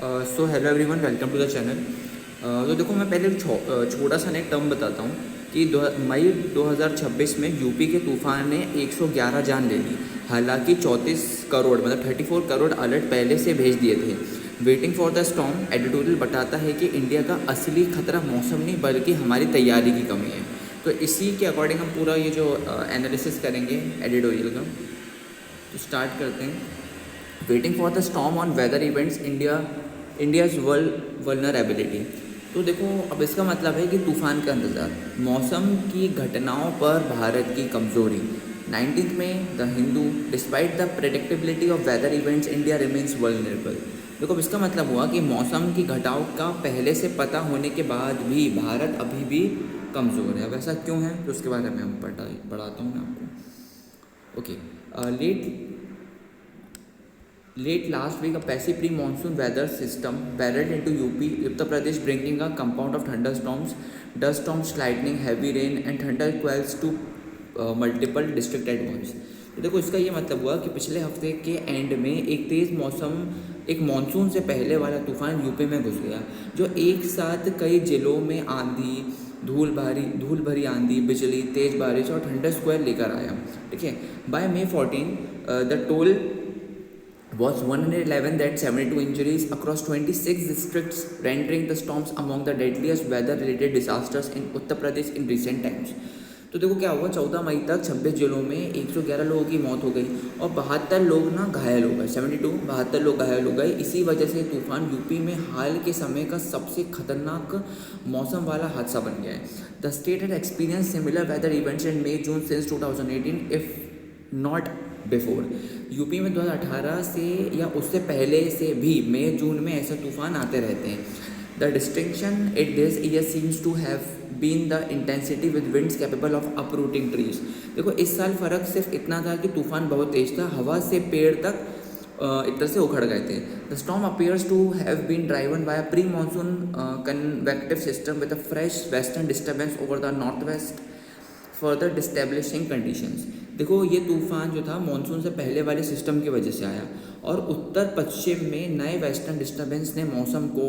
So hello everyone, welcome to the channel. तो देखो, मैं पहले छोटा सा एक टर्म बताता हूँ कि मई 2026 में यूपी के तूफान ने 111 जान ले ली। हालांकि 34 करोड़ मतलब 34 करोड़ अलर्ट पहले से भेज दिए थे। Waiting for the storm editorial बताता है कि इंडिया का असली खतरा मौसम नहीं बल्कि हमारी तैयारी की कमी है। तो इसी के अकॉर्डिंग हम पूरा ये जो एनालिसिस करेंगे एडिटोरियल का, तो स्टार्ट करते हैं। Waiting for the storm on whether events India's vulnerability. तो देखो, अब इसका मतलब है कि तूफ़ान का इंतज़ार, मौसम की घटनाओं पर भारत की कमज़ोरी। 19 में the Hindu, despite the predictability of weather events India remains vulnerable. देखो, अब इसका मतलब हुआ कि मौसम की घटनाओं का पहले से पता होने के बाद भी भारत अभी भी कमज़ोर है। अब ऐसा क्यों है, तो उसके बारे में हम बढ़ाता हूँ मैं आपको। Okay, Late last week, a passive pre-monsoon weather system barreled into UP, Uttar Pradesh, bringing a compound of thunderstorms, dust storms, lightning, heavy rain, and thunder quakes to multiple districts at once. तो देखो, इसका ये मतलब हुआ कि पिछले हफ्ते के एंड में एक मानसून से पहले वाला तूफान यूपी में घुस गया, जो एक साथ कई जिलों में आंधी, धूल भरी आंधी, बिजली, तेज बारिश और ठंडा स्क्वायर लेकर आया। ठीक है, by May 14 the toll was 111, that 72 injuries across 26 districts, rendering the storms among the deadliest weather-related disasters in Uttar Pradesh in recent times. तो देखो क्या हुआ, 14 मई तक 26 जिलों में 111 लोगों की मौत हो गई और 72 लोग घायल हो गए। 72 लोग घायल हो गए। इसी वजह से तूफान यूपी में हाल के समय का सबसे खतरनाक मौसम वाला हादसा बन गया है। The state had experience similar weather events in May June since 2018 if not before. UP में 2018 से या उससे पहले से भी मई जून में ऐसे तूफान आते रहते हैं। The distinction it this year seems to have been the intensity with winds capable of uprooting trees. देखो, इस साल फ़र्क सिर्फ इतना था कि तूफान बहुत तेज था, हवा से पेड़ तक एक तरह से उखड़ गए थे। The storm appears to have been driven by a pre monsoon convective system with a fresh western disturbance over the north west further destabilising conditions. देखो, ये तूफान जो था मानसून से पहले वाले सिस्टम की वजह से आया और उत्तर पश्चिम में नए वेस्टर्न डिस्टर्बेंस ने मौसम को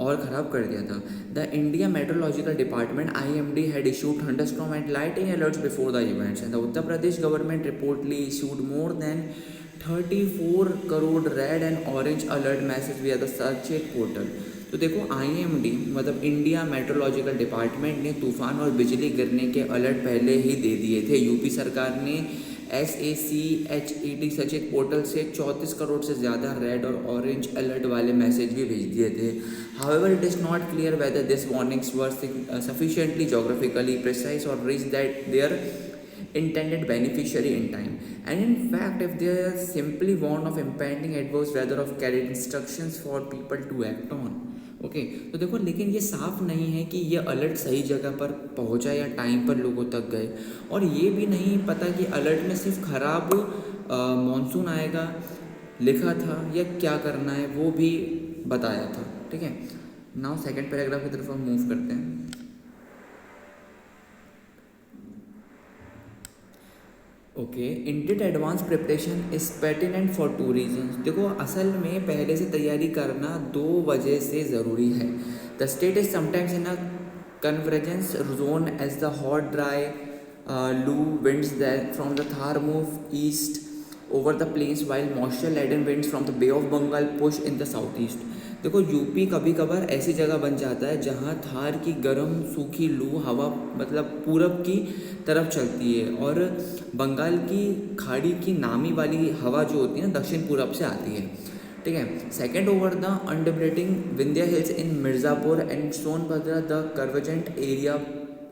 और ख़राब कर दिया था। The India meteorological department IMD had issued thunderstorm and lightning alerts before the events and the Uttar Pradesh government reportedly issued more than 34 crore red and orange alert message via the Sachet portal. तो देखो, IMD मतलब India meteorological department ने तूफान और बिजली गिरने के alert पहले ही दे दिए थे। यूपी सरकार ने SACHET सचेत पोर्टल से 34 करोड़ से ज़्यादा रेड और ऑरेंज अलर्ट वाले मैसेज भी भेज दिए थे। However it is not clear whether this warnings were sufficiently geographically precise or reach that their intended beneficiary in time, and in fact if they are simply warned of impending adverse weather or carried instructions for people to act on. Okay, तो देखो, लेकिन ये साफ नहीं है कि ये alert सही जगह पर पहुंचा या टाइम पर लोगों तक गए, और ये भी नहीं पता कि अलर्ट में सिर्फ ख़राब मानसून आएगा लिखा था या क्या करना है वो भी बताया था। ठीक है, नाउ सेकंड पैराग्राफ की तरफ हम मूव करते हैं। Okay, indeed advance preparation is pertinent for 2 reasons. देखो, असल में पहले से तैयारी करना 2 वजह से ज़रूरी है। The state is sometimes in a convergence zone as the hot dry loo winds from the Thar move east over the plains while moisture laden winds from the bay of Bengal push in the south east. देखो, UP कभी कभार ऐसी जगह बन जाता है जहाँ थार की गर्म सूखी लू हवा मतलब पूरब की तरफ चलती है और बंगाल की खाड़ी की नामी वाली हवा जो होती है ना दक्षिण पूरब से आती है। ठीक है, second over the undulating Vindhya hills in Mirzapur and Sonbhadra the convergent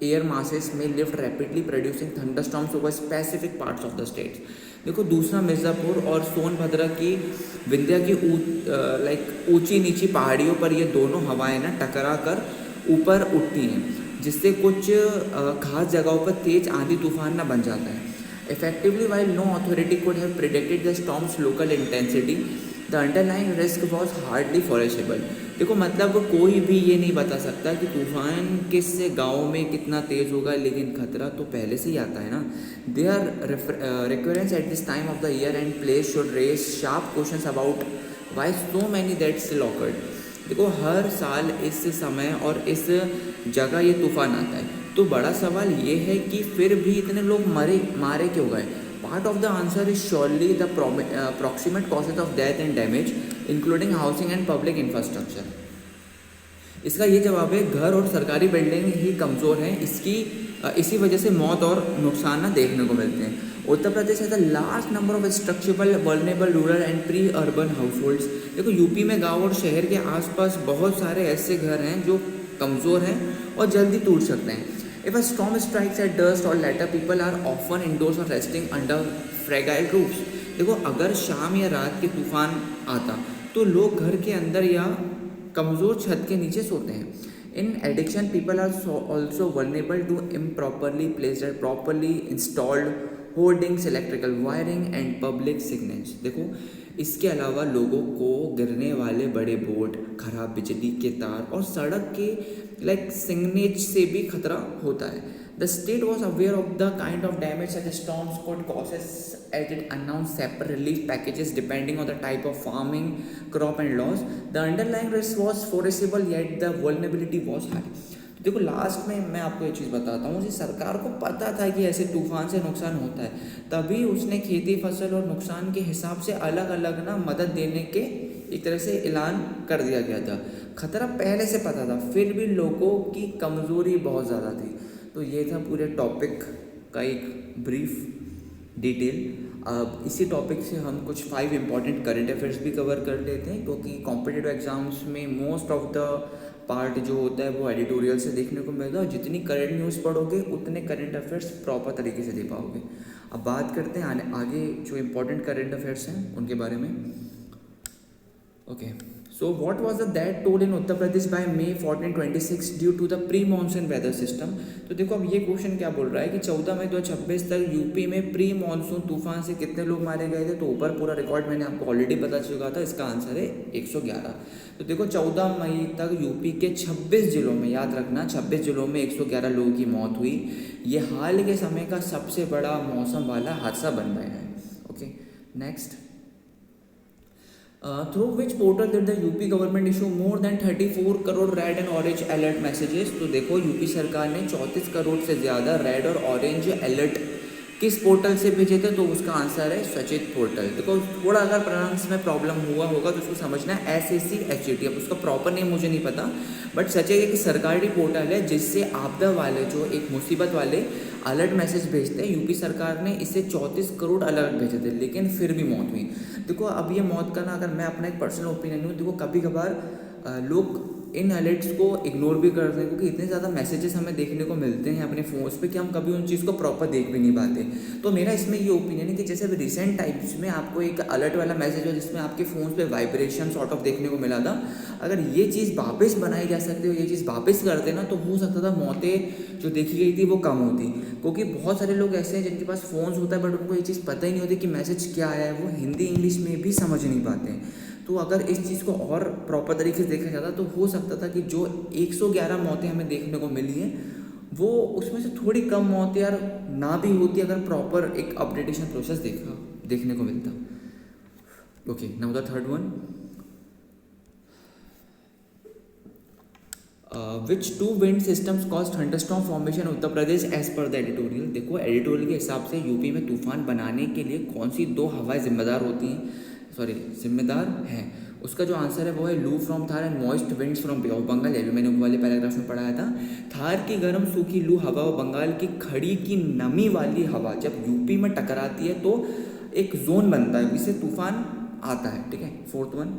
air masses may lift rapidly producing thunderstorms over specific parts of the state. देखो, दूसरा मिर्ज़ापुर और सोनभद्र की विंध्या की ऊंची नीची पहाड़ियों पर ये दोनों हवाएं टकरा कर ऊपर उठती हैं, जिससे कुछ खास जगहों पर तेज आंधी तूफान बन जाता है। Effectively while no authority could have predicted the storm's local intensity, the underlying risk was hardly foreseeable. देखो, मतलब कोई भी ये नहीं बता सकता कि तूफान किस गाँव में कितना तेज होगा, लेकिन खतरा तो पहले से ही आता है ना। Their recurrence at this time of the year and place should raise sharp questions about why so many that still occurred. देखो हर साल इस समय और इस जगह ये तूफान आता है, तो बड़ा सवाल ये है कि फिर भी इतने लोग मारे क्यों गए। Part of the answer is surely the approximate causes of death and damage including housing and public infrastructure. इसका ये जवाब है, घर और सरकारी बिल्डिंग ही कमज़ोर हैं, इसी वजह से मौत और नुकसान ना देखने को मिलते हैं। उत्तर प्रदेश है the large number of structural vulnerable rural and pre urban house. देखो यूपी में गांव और शहर के आसपास बहुत सारे ऐसे घर हैं जो कमज़ोर हैं और जल्दी टूट सकते हैं। If a storm strikes at dusk or later people are often indoors or resting under fragile roofs. देखो अगर शाम या रात के तूफान आता तो लोग घर के अंदर या कमज़ोर छत के नीचे सोते हैं। In addition people are also vulnerable to improperly placed and properly installed hoardings, electrical wiring and public signals. देखो इसके अलावा लोगों को गिरने वाले बड़े बोर्ड, खराब बिजली के तार और सड़क के सिग्नेज से भी खतरा होता है। The state was aware of the kind of damage that the storms could cause as it announced separate relief packages depending on the type of farming, crop and loss. The underlying risk was foreseeable yet the vulnerability was high. तो देखो last में मैं आपको एक चीज़ बताता हूँ, सरकार को पता था कि ऐसे तूफान से नुकसान होता है, तभी उसने खेती फसल और नुकसान के हिसाब से अलग अलग ना मदद देने के एक तरह से ऐलान कर दिया गया था। खतरा पहले से पता था, फिर भी लोगों की कमज़ोरी बहुत ज़्यादा थी। तो ये था पूरे टॉपिक का एक ब्रीफ डिटेल। अब इसी टॉपिक से हम कुछ 5 इंपॉर्टेंट करंट अफेयर्स भी कवर कर लेते हैं, क्योंकि कॉम्पिटिटिव एग्जाम्स में मोस्ट ऑफ द पार्ट जो होता है वो एडिटोरियल से देखने को मिलेगा, और जितनी करंट न्यूज़ पढ़ोगे उतने करंट अफेयर्स प्रॉपर तरीके से दे पाओगे। अब बात करते हैं आगे जो इम्पोर्टेंट करंट अफेयर्स हैं उनके बारे में। Okay, so what was the that toll in Uttar Pradesh by May 1426 due to the pre-monsoon weather system। तो देखो अब ये क्वेश्चन क्या बोल रहा है कि 14 मई 2026 तक यूपी में प्री मानसून तूफान से कितने लोग मारे गए थे। तो ऊपर पूरा रिकॉर्ड मैंने आपको ऑलरेडी बता चुका था, इसका आंसर है 111। तो देखो 14 मई तक यूपी के 26 जिलों में, याद रखना 26 जिलों में 111 लोगों की मौत हुई। ये हाल के समय का सबसे बड़ा मौसम वाला हादसा बन गया है। Okay, next. Through which portal did the UP government issue more than 34 crore red and orange alert messages. तो देखो यूपी सरकार ने 34 करोड़ से ज़्यादा रेड और ऑरेंज अलर्ट किस पोर्टल से भेजे थे। तो उसका आंसर है सचेत पोर्टल। देखो थोड़ा अगर प्रोनाउंस में प्रॉब्लम हुआ होगा तो उसको समझना है SACHET। अब उसका प्रॉपर नेम मुझे नहीं पता, बट सचेत एक सरकारी पोर्टल है जिससे आपदा वाले जो एक मुसीबत वाले अलर्ट मैसेज भेजते हैं। यूपी सरकार ने इससे 34 करोड़ अलर्ट भेजे थे, लेकिन फिर भी मौत हुई। देखो अब ये मौत का ना, अगर मैं अपना एक पर्सनल ओपिनियन हूँ, देखो कभी कभार लोग इन अलर्ट्स को इग्नोर भी करते हैं, क्योंकि इतने ज़्यादा मैसेजेस हमें देखने को मिलते हैं अपने फ़ोन्स पे कि हम कभी उन चीज़ को प्रॉपर देख भी नहीं पाते। तो मेरा इसमें ये ओपिनियन है कि जैसे अभी रिसेंट टाइम्स में आपको एक अलर्ट वाला मैसेज हो जिसमें आपके फ़ोन पे वाइब्रेशन सॉर्ट ऑफ देखने को मिला था, अगर ये चीज़ वापस बनाई जा सकती हो, ये चीज़ वापस करते ना, तो हो सकता था मौतें जो देखी गई थी वो कम होती। क्योंकि बहुत सारे लोग ऐसे हैं जिनके पास फ़ोन्स होता है बट उनको ये चीज़ पता ही नहीं होती कि मैसेज क्या आया है, वो हिंदी इंग्लिश में भी समझ नहीं पाते हैं। तो अगर इस चीज़ को और प्रॉपर तरीके से देखा जाता तो हो सकता था कि जो 111 मौतें हमें देखने को मिली हैं वो उसमें से थोड़ी कम मौतें यार ना भी होती अगर प्रॉपर एक अपडेटेशन प्रोसेस देखने को मिलता। Okay, now the third one. Which 2 wind systems cause thunderstorm formation Uttar Pradesh as per the editorial. देखो एडिटोरियल के हिसाब से यूपी में तूफान बनाने के लिए कौन सी 2 हवाएं जिम्मेदार हैं। उसका जो आंसर है वो है loo from Thar and moist winds from Bay of Bengal. ये भी मैंने ऊपर वाले पैराग्राफ में पढ़ाया था। थार की गर्म सूखी लू हवा और बंगाल की खड़ी की नमी वाली हवा जब यूपी में टकराती है तो एक जोन बनता है, इससे तूफान आता है। ठीक है, fourth one.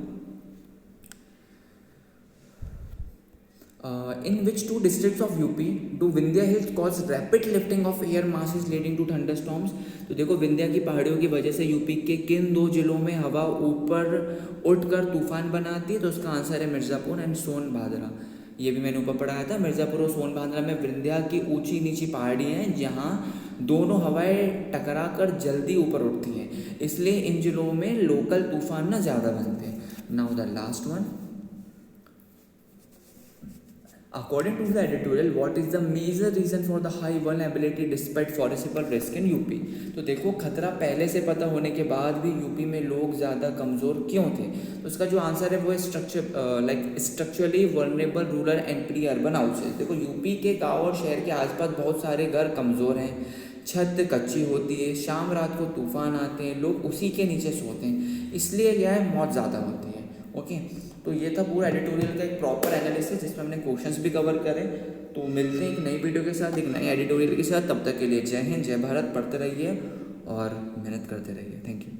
In which 2 districts of UP do Vindhya Hills cause rapid lifting of air masses leading to thunderstorms। तो देखो विंध्या की पहाड़ियों की वजह से यूपी के किन 2 जिलों में हवा ऊपर उठकर तूफान बनाती है। तो उसका आंसर है मिर्ज़ापुर एंड सोनभद्र। ये भी मैंने ऊपर पढ़ाया था। मिर्ज़ापुर और सोनभद्र में विंध्या की ऊंची नीची पहाड़ियाँ हैं जहाँ दोनों हवाएं टकरा कर जल्दी ऊपर उठती हैं, इसलिए इन जिलों में लोकल तूफान ना ज़्यादा बनते हैं। Now the last one. According to the editorial, what is the major reason for the high vulnerability despite foreseeable risk in UP? तो देखो, खतरा पहले से पता होने के बाद भी यूपी में लोग ज़्यादा कमज़ोर क्यों थे? तो उसका जो आंसर है वो है structurally vulnerable rural and pre urban houses. देखो, यूपी के गाँव और शहर के आसपास बहुत सारे घर कमज़ोर हैं, छत कच्ची होती है, शाम रात को तूफान आते हैं, लोग उसी के नीचे सोते हैं, इसलिए क्या है, मौत ज़्यादा होती है। ओके, तो ये था पूरा एडिटोरियल का एक प्रॉपर एनालिसिस जिसमें हमने क्वेश्चंस भी कवर करे। तो मिलते हैं एक नई वीडियो के साथ, एक नई एडिटोरियल के साथ। तब तक के लिए जय हिंद, जय भारत, पढ़ते रहिए और मेहनत करते रहिए। Thank you.